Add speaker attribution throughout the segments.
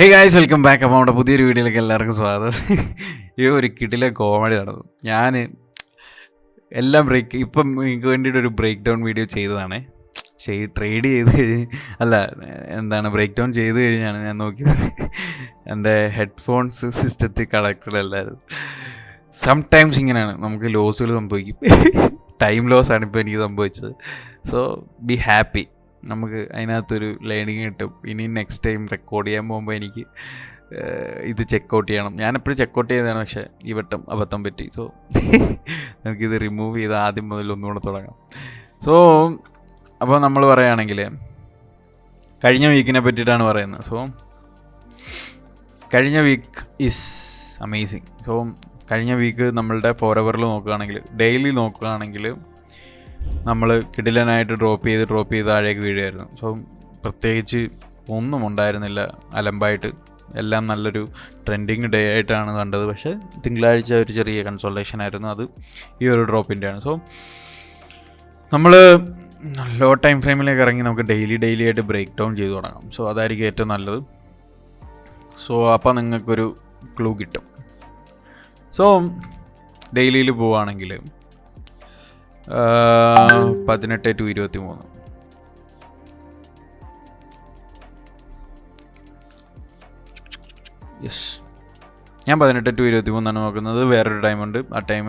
Speaker 1: Hey guys, welcome back. അപ്പോൾ നമ്മുടെ പുതിയൊരു വീഡിയോയിലേക്ക് എല്ലാവർക്കും സ്വാഗതം. ഈ ഒരു കിടിലെ കോമഡി നടന്നു. ഞാൻ എല്ലാം ഇപ്പം എനിക്ക് വേണ്ടിയിട്ട് ഒരു ബ്രേക്ക് ഡൗൺ വീഡിയോ ചെയ്തതാണ്. പക്ഷേ ഈ ട്രേഡ് ബ്രേക്ക് ഡൗൺ ചെയ്ത് കഴിഞ്ഞാണ് ഞാൻ നോക്കിയത് എൻ്റെ ഹെഡ്ഫോൺസ് സിസ്റ്റത്തിൽ കണക്റ്റഡ് അല്ലായിരുന്നു. സംടൈംസ് ഇങ്ങനെയാണ്, നമുക്ക് ലോസുകൾ സംഭവിക്കും. ടൈം ലോസ് ആണ് ഇപ്പോൾ എനിക്ക് സംഭവിച്ചത്. സോ ബി ഹാപ്പി, നമുക്ക് അതിനകത്തൊരു ലേണിങ് കിട്ടും. ഇനി നെക്സ്റ്റ് ടൈം റെക്കോർഡ് ചെയ്യാൻ പോകുമ്പോൾ എനിക്ക് ഇത് ചെക്കൗട്ട് ചെയ്യണം. ഞാനെപ്പോഴും ചെക്കൗട്ട് ചെയ്തതാണ്, പക്ഷേ ഈ വട്ടം അബദ്ധം പറ്റി. സോ നമുക്കിത് റിമൂവ് ചെയ്ത് ആദ്യം മുതൽ ഒന്നുകൂടെ തുടങ്ങാം. സോ അപ്പോൾ നമ്മൾ പറയുകയാണെങ്കിൽ കഴിഞ്ഞ വീക്കിനെ പറ്റിയിട്ടാണ് പറയുന്നത്. സോ കഴിഞ്ഞ വീക്ക് ഈസ് അമേസിങ്. സോ കഴിഞ്ഞ വീക്ക് നമ്മളുടെ ഫോറെവറിൽ നോക്കുകയാണെങ്കിൽ, ഡെയിലി നോക്കുകയാണെങ്കിൽ നമ്മൾ കിടിലനായിട്ട് ഡ്രോപ്പ് ചെയ്ത് താഴേക്ക് വീഴുമായിരുന്നു. സോ പ്രത്യേകിച്ച് ഒന്നും ഉണ്ടായിരുന്നില്ല, അലമ്പായിട്ട് എല്ലാം നല്ലൊരു ട്രെൻഡിങ് ഡേ ആയിട്ടാണ് കണ്ടത്. പക്ഷേ തിങ്കളാഴ്ച ഒരു ചെറിയ കൺസോൾട്ടേഷൻ ആയിരുന്നു, അത് ഈ ഒരു ഡ്രോപ്പിൻ്റെയാണ്. സോ നമ്മൾ ലോ ടൈം ഫ്രെയിമിലേക്ക് ഇറങ്ങി നമുക്ക് ഡെയിലി ആയിട്ട് ബ്രേക്ക് ഡൗൺ ചെയ്ത് തുടങ്ങാം. സോ അതായിരിക്കും ഏറ്റവും നല്ലത്. സോ അപ്പോൾ നിങ്ങൾക്കൊരു ക്ലൂ കിട്ടും. സോ ഡെയിലിയിൽ പോവുകയാണെങ്കിൽ 18 to 23. യെസ്, ഞാൻ 18 to 23 നോക്കുന്നത്. വേറൊരു ടൈമുണ്ട്, ആ ടൈം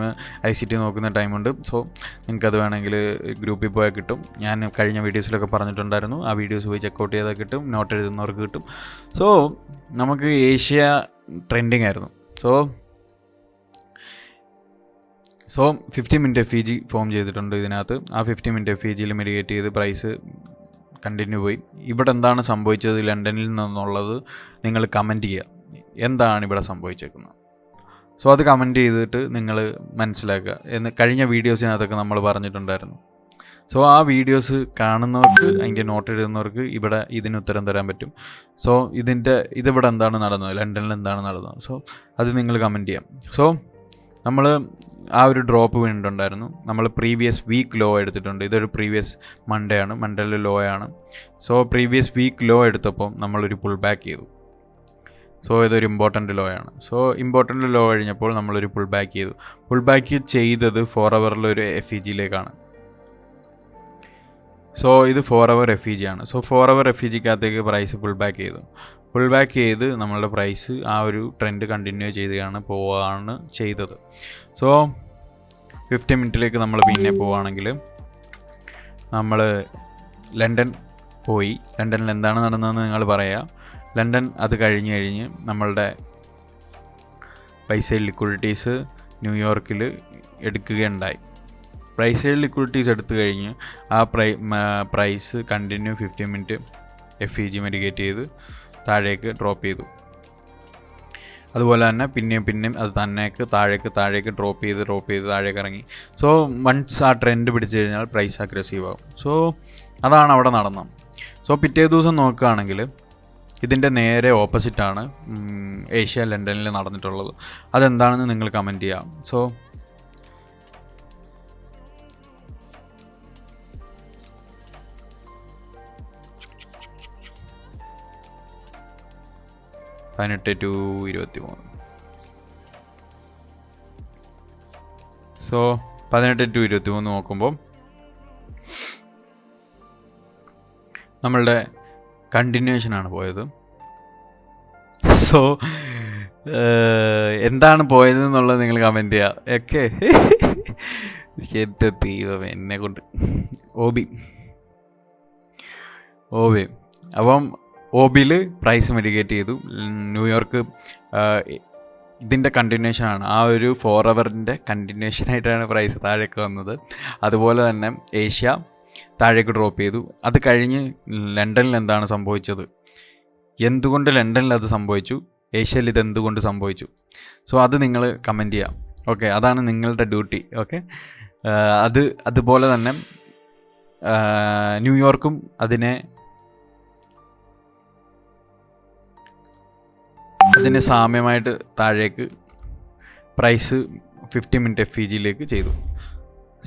Speaker 1: ICT നോക്കുന്ന ടൈമുണ്ട്. സോ നിങ്ങൾക്കത് വേണമെങ്കിൽ ഗ്രൂപ്പിൽ പോയാൽ കിട്ടും. ഞാൻ കഴിഞ്ഞ വീഡിയോസിലൊക്കെ പറഞ്ഞിട്ടുണ്ടായിരുന്നു, ആ വീഡിയോസ് പോയി ചെക്കൗട്ട് ചെയ്താൽ കിട്ടും, നോട്ട് എഴുതുന്നവർക്ക് കിട്ടും. സോ നമുക്ക് ഏഷ്യ ട്രെൻഡിങ് ആയിരുന്നു. സോ 50 മിനിറ്റ് FEG ഫോം ചെയ്തിട്ടുണ്ട് ഇതിനകത്ത്. ആ 50 മിനിറ്റ് FEGയിൽ മെഡിക്കേറ്റ് ചെയ്ത് പ്രൈസ് കണ്ടിന്യൂ പോയി. ഇവിടെ എന്താണ് സംഭവിച്ചത് ലണ്ടനിൽ നിന്നുള്ളത് നിങ്ങൾ കമൻറ്റ് ചെയ്യുക, എന്താണ് ഇവിടെ സംഭവിച്ചേക്കുന്നത്. സോ അത് കമൻറ്റ് ചെയ്തിട്ട് നിങ്ങൾ മനസ്സിലാക്കുക. കഴിഞ്ഞ വീഡിയോസിനകത്തൊക്കെ നമ്മൾ പറഞ്ഞിട്ടുണ്ടായിരുന്നു. സോ ആ വീഡിയോസ് കാണുന്നവർക്ക്, അതിൻ്റെ നോട്ട് എഴുതുന്നവർക്ക് ഇവിടെ ഇതിന് ഉത്തരം തരാൻ പറ്റും. സോ ഇതിവിടെ എന്താണ് നടന്നത്, ലണ്ടനിൽ എന്താണ് നടന്നത്, സോ അത് നിങ്ങൾ കമൻറ്റ് ചെയ്യാം. സോ നമ്മൾ ആ ഒരു ഡ്രോപ്പ് വീണിട്ടുണ്ടായിരുന്നു. നമ്മൾ പ്രീവിയസ് വീക്ക് ലോ എടുത്തിട്ടുണ്ട്. ഇതൊരു പ്രീവിയസ് മൺഡേ ആണ്, മൺഡേയിലെ ലോ ആണ്. സോ പ്രീവിയസ് വീക്ക് ലോ എടുത്തപ്പോൾ നമ്മളൊരു പുൾ ബാക്ക് ചെയ്തു. സോ ഇതൊരു ഇമ്പോർട്ടൻ്റ് ലോ ആണ്. സോ ഇമ്പോർട്ടൻ്റ് ലോ കഴിഞ്ഞപ്പോൾ നമ്മളൊരു പുൾ ബാക്ക് ചെയ്തു. പുൾ ബാക്ക് ചെയ്തത് 4 ഹവറിലൊരു FEGയിലേക്കാണ്. സോ ഇത് 4 ഹവർ FEG ആണ്. സോ 4 ഹവർ FEGക്കകത്തേക്ക് പ്രൈസ് പുൾ ബാക്ക് ചെയ്ത് നമ്മളുടെ പ്രൈസ് ആ ഒരു ട്രെൻഡ് കണ്ടിന്യൂ പോവുകയാണ് ചെയ്തത്. സോ 50 മിനിറ്റിലേക്ക് നമ്മൾ പിന്നെ പോവുകയാണെങ്കിൽ നമ്മൾ ലണ്ടൻ പോയി. ലണ്ടനിൽ എന്താണ് നടന്നതെന്ന് നിങ്ങൾ പറയുക. ലണ്ടൻ അത് കഴിഞ്ഞ് നമ്മളുടെ പൈസ ലിക്വിഡിറ്റീസ് ന്യൂയോർക്കിൽ എടുക്കുകയുണ്ടായി. പ്രൈസ് ലിക്വിഡിറ്റീസ് എടുത്തു കഴിഞ്ഞ് ആ പ്രൈസ് കണ്ടിന്യൂ 50 മിനിറ്റ് FEG മെഡിക്കേറ്റ് ചെയ്ത് താഴേക്ക് ഡ്രോപ്പ് ചെയ്തു. അതുപോലെ തന്നെ പിന്നെയും അത് തന്നേക്ക് താഴേക്ക് ഡ്രോപ്പ് ചെയ്ത് താഴേക്ക് ഇറങ്ങി. സോ വൺസ് ആ ട്രെൻഡ് പിടിച്ചു കഴിഞ്ഞാൽ പ്രൈസ് അഗ്രസീവ് ആകും. സോ അതാണ് അവിടെ നടന്നത്. സോ പിറ്റേ ദിവസം നോക്കുകയാണെങ്കിൽ ഇതിൻ്റെ നേരെ ഓപ്പോസിറ്റാണ് ഏഷ്യ ലണ്ടനിൽ നടന്നിട്ടുള്ളത്. അതെന്താണെന്ന് നിങ്ങൾ കമൻറ്റ് ചെയ്യാം. So to 23. സോ 18 to 23 നോക്കുമ്പോൾ നമ്മളുടെ കണ്ടിന്യൂഷനാണ് പോയത്. സോ എന്താണ് പോയതെന്നുള്ളത് നിങ്ങൾ കമൻറ്റ് ചെയ്യാം. ഓക്കെ, എൻ്റെ ദൈവം എന്നെ കൊണ്ട് ഓബി. അപ്പം OBയിൽ പ്രൈസ് മെഡിക്കേറ്റ് ചെയ്തു. ന്യൂയോർക്ക് ഇതിൻ്റെ കണ്ടിന്യൂഷനാണ്, ആ ഒരു 4 ഹവറിൻ്റെ കണ്ടിന്യൂഷനായിട്ടാണ് പ്രൈസ് താഴേക്ക് വന്നത്. അതുപോലെ തന്നെ ഏഷ്യ താഴേക്ക് ഡ്രോപ്പ് ചെയ്തു. അത് കഴിഞ്ഞ് ലണ്ടനിൽ എന്താണ് സംഭവിച്ചത്, എന്തുകൊണ്ട് ലണ്ടനിൽ അത് സംഭവിച്ചു, ഏഷ്യയിൽ ഇത് എന്തുകൊണ്ട് സംഭവിച്ചു. സോ അത് നിങ്ങൾ കമൻറ്റ് ചെയ്യാം. ഓക്കെ, അതാണ് നിങ്ങളുടെ ഡ്യൂട്ടി. ഓക്കെ, അതുപോലെ തന്നെ ന്യൂയോർക്കും അതിന് സാമ്യമായിട്ട് താഴേക്ക് പ്രൈസ് 50 മിനിറ്റ് FEGയിലേക്ക് ചെയ്തു.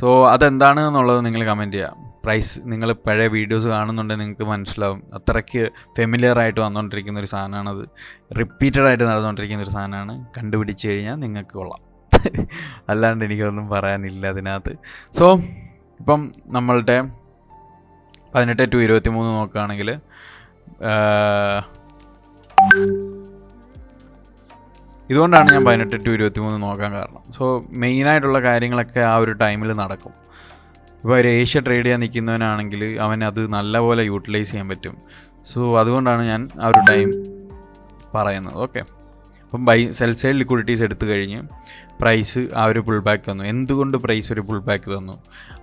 Speaker 1: സോ അതെന്താണ് എന്നുള്ളത് നിങ്ങൾ കമൻറ്റ് ചെയ്യാം. പ്രൈസ് നിങ്ങൾ പഴയ വീഡിയോസ് കാണുന്നുണ്ടെങ്കിൽ നിങ്ങൾക്ക് മനസ്സിലാവും. അത്രയ്ക്ക് ഫെമിലിയർ ആയിട്ട് വന്നുകൊണ്ടിരിക്കുന്ന ഒരു സാധനമാണത്. റിപ്പീറ്റഡ് ആയിട്ട് നടന്നുകൊണ്ടിരിക്കുന്ന ഒരു സാധനമാണ്. കണ്ടുപിടിച്ച് കഴിഞ്ഞാൽ നിങ്ങൾക്ക് കൊള്ളാം. അല്ലാണ്ട് എനിക്കൊന്നും പറയാനില്ല അതിനകത്ത്. സോ ഇപ്പം നമ്മളുടെ 18 to 23 നോക്കുകയാണെങ്കിൽ ഇതുകൊണ്ടാണ് ഞാൻ 18 to 23 നോക്കാൻ കാരണം. സോ മെയിനായിട്ടുള്ള കാര്യങ്ങളൊക്കെ ആ ഒരു ടൈമിൽ നടക്കും. ഇപ്പോൾ ഒരു ഏഷ്യ ട്രേഡ് ചെയ്യാൻ നിൽക്കുന്നവനാണെങ്കിൽ അവനത് നല്ലപോലെ യൂട്ടിലൈസ് ചെയ്യാൻ പറ്റും. സോ അതുകൊണ്ടാണ് ഞാൻ ആ ഒരു ടൈം പറയുന്നത്. ഓക്കെ, അപ്പം സെൽ സൈഡ് ലിക്വിഡിറ്റീസ് എടുത്തു കഴിഞ്ഞ് പ്രൈസ് ആ ഒരു പുൾ ബാക്ക് തന്നു. എന്തുകൊണ്ട് പ്രൈസ് ഒരു പുൾ ബാക്ക് തന്നു?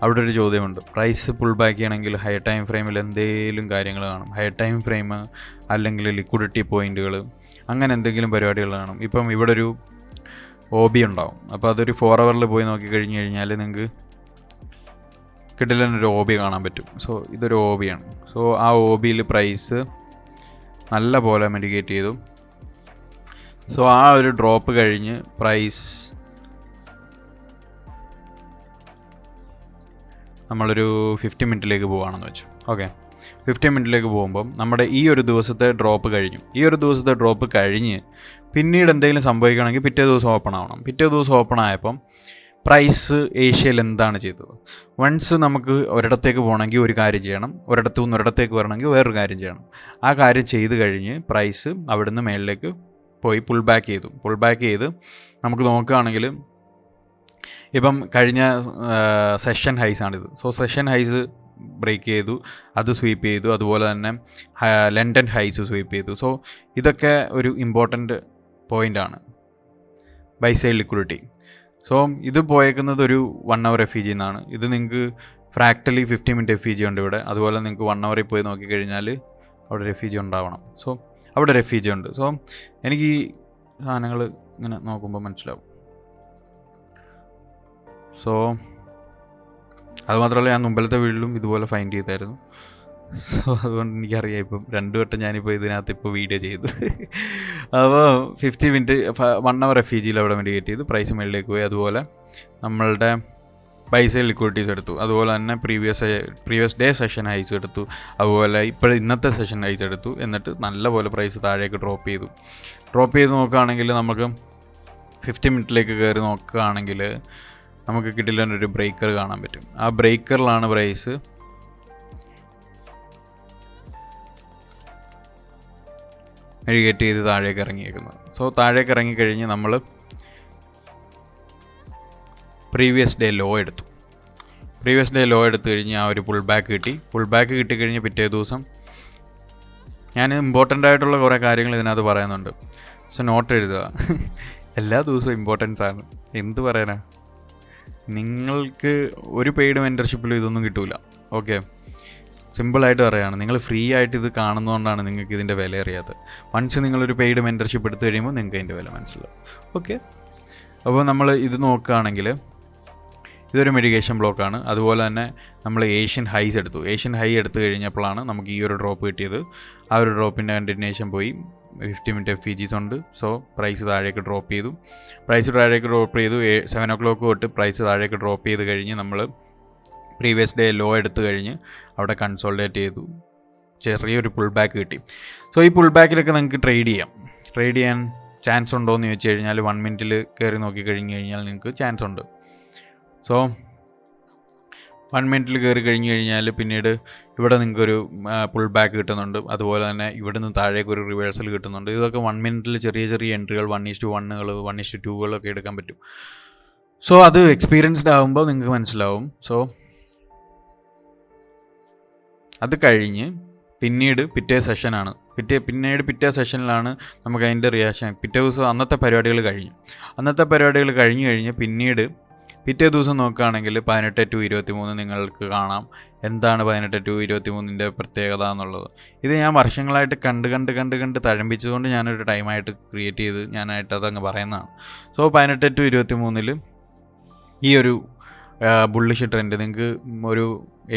Speaker 1: അവിടെ ഒരു ചോദ്യമുണ്ട്. പ്രൈസ് പുൾ ബാക്ക് ചെയ്യണമെങ്കിൽ ഹയർ ടൈം ഫ്രെയിമിൽ എന്തെങ്കിലും കാര്യങ്ങൾ കാണും. ഹയർ ടൈം ഫ്രെയിം അല്ലെങ്കിൽ ലിക്വിഡിറ്റി പോയിൻറ്റുകൾ, അങ്ങനെ എന്തെങ്കിലും പരിപാടികൾ കാണും. ഇപ്പം ഇവിടെ ഒരു OB ഉണ്ടാവും. അപ്പോൾ അതൊരു 4 hourൽ പോയി നോക്കി കഴിഞ്ഞ് കഴിഞ്ഞാൽ നിങ്ങൾക്ക് കിട്ടില്ലൊരു OB കാണാൻ പറ്റും. സോ ഇതൊരു OB ആണ്. സോ ആ OBയിൽ പ്രൈസ് നല്ല പോലെ മിറ്റിഗേറ്റ് ചെയ്തു. സോ ആ ഒരു ഡ്രോപ്പ് കഴിഞ്ഞ് പ്രൈസ് നമ്മളൊരു 50 മിനിറ്റിലേക്ക് പോവുകയാണെന്ന് വെച്ചു. ഓക്കെ, 50 മിനിറ്റിലേക്ക് പോകുമ്പം നമ്മുടെ ഈ ഒരു ദിവസത്തെ ഡ്രോപ്പ് കഴിഞ്ഞു. ഈ ഒരു ദിവസത്തെ ഡ്രോപ്പ് കഴിഞ്ഞ് പിന്നീട് എന്തെങ്കിലും സംഭവിക്കണമെങ്കിൽ പിറ്റേ ദിവസം ഓപ്പൺ ആവണം. പിറ്റേ ദിവസം ഓപ്പൺ ആയപ്പം പ്രൈസ് ഏഷ്യയിൽ എന്താണ് ചെയ്തത്? വൺസ് നമുക്ക് ഒരിടത്തേക്ക് പോകണമെങ്കിൽ ഒരു കാര്യം ചെയ്യണം, ഒരിടത്തു നിന്ന് ഒരിടത്തേക്ക് വരണമെങ്കിൽ വേറൊരു കാര്യം ചെയ്യണം. ആ കാര്യം ചെയ്ത് കഴിഞ്ഞ് പ്രൈസ് അവിടുന്ന് മേളിലേക്ക് പോയി പുൾ ബാക്ക് ചെയ്തു. പുൾ ബാക്ക് ചെയ്ത് നമുക്ക് നോക്കുകയാണെങ്കിൽ ഇപ്പം കഴിഞ്ഞ സെഷൻ ഹൈസാണിത്. സോ സെഷൻ ഹൈസ് ബ്രേക്ക് ചെയ്തു, അത് സ്വീപ്പ് ചെയ്തു. അതുപോലെ തന്നെ ലണ്ടൻ ഹൈസ് സ്വീപ്പ് ചെയ്തു. സോ ഇതൊക്കെ ഒരു ഇമ്പോർട്ടൻ്റ് പോയിൻ്റാണ് ബൈ സൈഡ് ലിക്വിഡിറ്റി. സോ ഇത് പോയേക്കുന്നത് ഒരു 1 hour FEG എന്നാണ്. ഇത് നിങ്ങൾക്ക് ഫ്രാക്ടലി 50 minute FEG ഉണ്ട് ഇവിടെ. അതുപോലെ നിങ്ങൾക്ക് 1 hour പോയി നോക്കിക്കഴിഞ്ഞാൽ അവിടെ ഒരു FEG ഉണ്ടാവണം. സോ അവിടെ ഒരു FEG ഉണ്ട്. സോ എനിക്ക് ഈ സാധനങ്ങൾ ഇങ്ങനെ നോക്കുമ്പോൾ മനസ്സിലാവും. സോ അതുമാത്രമല്ല, ഞാൻ മുമ്പിലത്തെ വീട്ടിലും ഇതുപോലെ ഫൈൻഡ് ചെയ്തായിരുന്നു. സോ അതുകൊണ്ട് എനിക്കറിയാം. ഇപ്പം 2 വട്ടം ഞാനിപ്പോൾ ഇതിനകത്ത് ഇപ്പോൾ വീഡിയോ ചെയ്തു. അപ്പോൾ 50 minute 1 hour FEGയിൽ അവിടെ മെഡിക്കേറ്റ് ചെയ്തു. പ്രൈസ് മേളിലേക്ക് പോയി. അതുപോലെ നമ്മളുടെ ബൈ സൈഡ് ലിക്വിഡിറ്റീസ് എടുത്തു. അതുപോലെ തന്നെ പ്രീവിയസ് ഡേ സെഷൻ ഹൈസ് എടുത്തു. അതുപോലെ ഇന്നത്തെ സെഷൻ ഹൈസ് എടുത്തു. എന്നിട്ട് നല്ലപോലെ പ്രൈസ് താഴേക്ക് ഡ്രോപ്പ് ചെയ്ത് നോക്കുകയാണെങ്കിൽ നമുക്ക് 50 മിനിറ്റിലേക്ക് കയറി നോക്കുകയാണെങ്കിൽ നമുക്ക് കിട്ടില്ലൊരു ബ്രേക്കർ കാണാൻ പറ്റും. ആ ബ്രേക്കറിലാണ് പ്രൈസ് മെഡിക്കേറ്റ് ചെയ്ത് താഴേക്ക് ഇറങ്ങിയേക്കുന്നത്. സോ താഴേക്ക് ഇറങ്ങിക്കഴിഞ്ഞ് നമ്മൾ പ്രീവിയസ് ഡേ ലോ എടുത്തു കഴിഞ്ഞ് ആ ഒരു പുൾ ബാക്ക് കിട്ടിക്കഴിഞ്ഞ് പിറ്റേ ദിവസം ഞാൻ ഇമ്പോർട്ടൻ്റ് ആയിട്ടുള്ള കുറേ കാര്യങ്ങൾ ഇതിനകത്ത് പറയുന്നുണ്ട്. സോ നോട്ട് എഴുതുക. എല്ലാ ദിവസവും ഇമ്പോർട്ടൻസ് ആണ്. എന്ത് പറയാനാ, നിങ്ങൾക്ക് ഒരു പെയ്ഡ് മെൻറ്റർഷിപ്പിലും ഇതൊന്നും കിട്ടില്ല. ഓക്കെ, സിമ്പിളായിട്ട് പറയുകയാണ്. നിങ്ങൾ ഫ്രീ ആയിട്ട് ഇത് കാണുന്നതുകൊണ്ടാണ് നിങ്ങൾക്ക് ഇതിൻ്റെ വില അറിയാത്തത്. വൺസ് നിങ്ങളൊരു പെയ്ഡ് മെൻറ്റർഷിപ്പ് എടുത്തു കഴിയുമ്പോൾ നിങ്ങൾക്ക് അതിൻ്റെ വില മനസ്സിലാവും. ഓക്കെ, അപ്പോൾ നമ്മൾ ഇത് നോക്കുകയാണെങ്കിൽ ഇതൊരു മിറ്റിഗേഷൻ ബ്ലോക്കാണ്. അതുപോലെ തന്നെ നമ്മൾ ഏഷ്യൻ ഹൈ എടുത്തു കഴിഞ്ഞപ്പോഴാണ് നമുക്ക് ഈ ഒരു ഡ്രോപ്പ് കിട്ടിയത്. ആ ഒരു ഡ്രോപ്പിൻ്റെ കണ്ടിന്യൂഷൻ പോയി 50 minute FEGs ഉണ്ട്. സോ പ്രൈസ് താഴേക്ക് ഡ്രോപ്പ് ചെയ്തു. 7 o'clock തൊട്ട് പ്രൈസ് താഴേക്ക് ഡ്രോപ്പ് ചെയ്ത് കഴിഞ്ഞ് നമ്മൾ പ്രീവിയസ് ഡേ ലോ എടുത്തു കഴിഞ്ഞ് അവിടെ കൺസോൾഡേറ്റ് ചെയ്തു. ചെറിയൊരു പുൾ ബാക്ക് കിട്ടി. സോ ഈ പുൾ ബാക്കിലൊക്കെ നിങ്ങൾക്ക് ട്രേഡ് ചെയ്യാൻ ചാൻസ് ഉണ്ടോ എന്ന് ചോദിച്ചു കഴിഞ്ഞാൽ 1 minute കയറി നോക്കി കഴിഞ്ഞാൽ നിങ്ങൾക്ക് ചാൻസ് ഉണ്ട്. സോ 1 minute കയറി കഴിഞ്ഞാൽ പിന്നീട് ഇവിടെ നിങ്ങൾക്കൊരു പുൾ ബാക്ക് കിട്ടുന്നുണ്ട്. അതുപോലെ തന്നെ ഇവിടെ നിന്ന് താഴേക്ക് ഒരു റിവേഴ്സൽ കിട്ടുന്നുണ്ട്. ഇതൊക്കെ 1 minute ചെറിയ എൻട്രികൾ 1:1 1:2 ഒക്കെ എടുക്കാൻ പറ്റും. സോ അത് എക്സ്പീരിയൻസ്ഡ് ആകുമ്പോൾ നിങ്ങൾക്ക് മനസ്സിലാവും. സോ അത് കഴിഞ്ഞ് പിന്നീട് പിറ്റേ സെഷനിലാണ് നമുക്ക് അതിൻ്റെ റിയാക്ഷൻ. പിറ്റേ ദിവസം അന്നത്തെ പരിപാടികൾ കഴിഞ്ഞ് പിന്നീട് പിറ്റേ ദിവസം നോക്കുകയാണെങ്കിൽ 18 to 23 നിങ്ങൾക്ക് കാണാം എന്താണ് 18 to 23 പ്രത്യേകത എന്നുള്ളത്. ഇത് ഞാൻ വർഷങ്ങളായിട്ട് കണ്ട് തഴമ്പിച്ചുകൊണ്ട് ഞാനൊരു ടൈമായിട്ട് ക്രിയേറ്റ് ചെയ്ത് ഞാനായിട്ട് അതങ്ങ് പറയുന്നതാണ്. സോ 18 to 23 ഈ ഒരു ബുള്ളിഷ് ട്രെൻഡ് നിങ്ങൾക്ക് ഒരു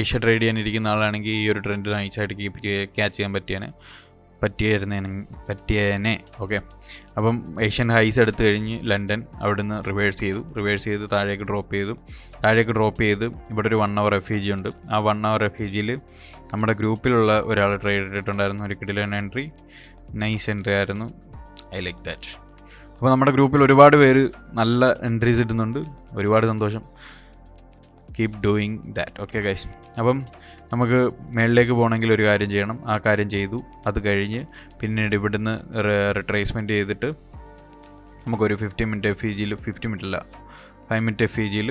Speaker 1: ഏഷ്യ ട്രേഡ് ചെയ്യാനിരിക്കുന്ന ആളാണെങ്കിൽ ഈ ഒരു ട്രെൻഡ് നൈസായിട്ട് ക്യാച്ച് ചെയ്യാൻ പറ്റിയാണ്. പറ്റിയേനെ. ഓക്കെ, അപ്പം ഏഷ്യൻ ഹൈസ് എടുത്തു കഴിഞ്ഞ് ലണ്ടൻ അവിടുന്ന് റിവേഴ്സ് ചെയ്ത് താഴേക്ക് ഡ്രോപ്പ് ചെയ്ത് ഇവിടെ ഒരു 1 hour റെഫ്യൂജി ഉണ്ട്. ആ 1 hour റെഫ്യൂജിയിൽ നമ്മുടെ ഗ്രൂപ്പിലുള്ള ഒരാൾ ട്രേഡ് ഇട്ടിട്ടുണ്ടായിരുന്നു. ഒരു കിടിലൻ എൻട്രി, നൈസ് എൻട്രി ആയിരുന്നു. I like that. അപ്പോൾ നമ്മുടെ ഗ്രൂപ്പിൽ ഒരുപാട് പേര് നല്ല എൻട്രീസ് ഇടുന്നുണ്ട്. ഒരുപാട് സന്തോഷം. Keep doing that. Okay guys, അപ്പം നമുക്ക് മേളിലേക്ക് പോകണമെങ്കിൽ ഒരു കാര്യം ചെയ്യണം. ആ കാര്യം ചെയ്തു. അത് കഴിഞ്ഞ് പിന്നീട് ഇവിടുന്ന് റിട്രേസ്മെൻറ്റ് ചെയ്തിട്ട് നമുക്കൊരു 50 minute FEGയിൽ 50 minute അല്ല 5 minute FEGയിൽ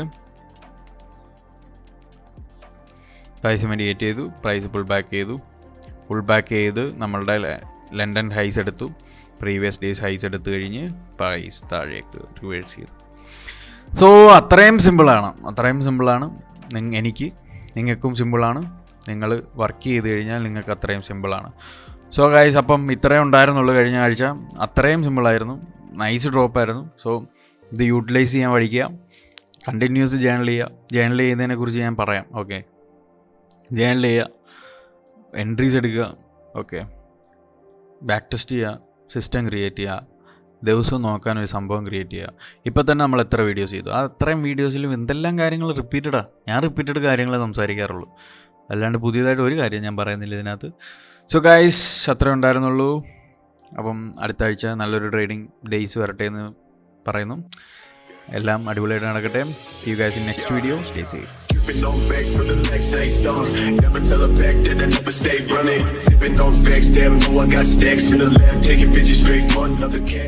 Speaker 1: പ്രൈസ് മെഡിയേറ്റ് ചെയ്തു. പ്രൈസ് പുൾ ബാക്ക് ചെയ്ത് നമ്മളുടെ ലണ്ടൻ ഹൈസ് എടുത്തു. പ്രീവിയസ് ഡേയ്സ് ഹൈസ് എടുത്തു കഴിഞ്ഞ് പ്രൈസ് താഴേക്ക് റിവേഴ്സ് ചെയ്തു. സോ അത്രയും സിമ്പിളാണ്. എനിക്ക് നിങ്ങൾക്കും സിമ്പിളാണ്. നിങ്ങൾ വർക്ക് ചെയ്ത് കഴിഞ്ഞാൽ നിങ്ങൾക്ക് അത്രയും സിമ്പിളാണ്. സോ ഗൈസ്, അപ്പം ഇത്രയും ഉണ്ടായിരുന്നുള്ളൂ കഴിഞ്ഞ ആഴ്ച. അത്രയും സിമ്പിളായിരുന്നു. നൈസ് ഡ്രോപ്പായിരുന്നു. സോ ഇത് യൂട്ടിലൈസ് ചെയ്യാൻ പഠിക്കുക. കണ്ടിന്യൂസ് ജേണൽ ചെയ്യുന്നതിനെക്കുറിച്ച് ഞാൻ പറയാം. ഓക്കെ, ജേണൽ ചെയ്യുക, എൻട്രീസ് എടുക്കുക. ഓക്കെ, ബാക്ക് ടെസ്റ്റ് ചെയ്യുക, സിസ്റ്റം ക്രിയേറ്റ് ചെയ്യുക, ദിവസവും നോക്കാനൊരു സംഭവം ക്രിയേറ്റ് ചെയ്യുക. ഇപ്പോൾ തന്നെ നമ്മൾ എത്ര വീഡിയോസ് ചെയ്തു, ആ അത്രയും വീഡിയോസിലും എന്തെല്ലാം കാര്യങ്ങൾ ഞാൻ റിപ്പീറ്റഡ് കാര്യങ്ങളെ സംസാരിക്കാറുള്ളൂ. അല്ലാണ്ട് പുതിയതായിട്ട് ഒരു കാര്യം ഞാൻ പറയുന്നില്ല ഇതിനകത്ത്. സോ ഗൈസ്, അത്രേ ഉണ്ടായിരുന്നുള്ളൂ. അപ്പം അടുത്ത ആഴ്ച നല്ലൊരു ട്രേഡിംഗ് ഡേയ്സ് വരട്ടെ എന്ന് പറയുന്നു. എല്ലാം അടിപൊളിയായിട്ട് നടക്കട്ടെ. See you guys in next video. Stay safe. Sipping on back for the next say something. Never tell a back that I never stay running. Sipping on facts, damn, know I got stacks in the lab, taking bitches straight for another cat.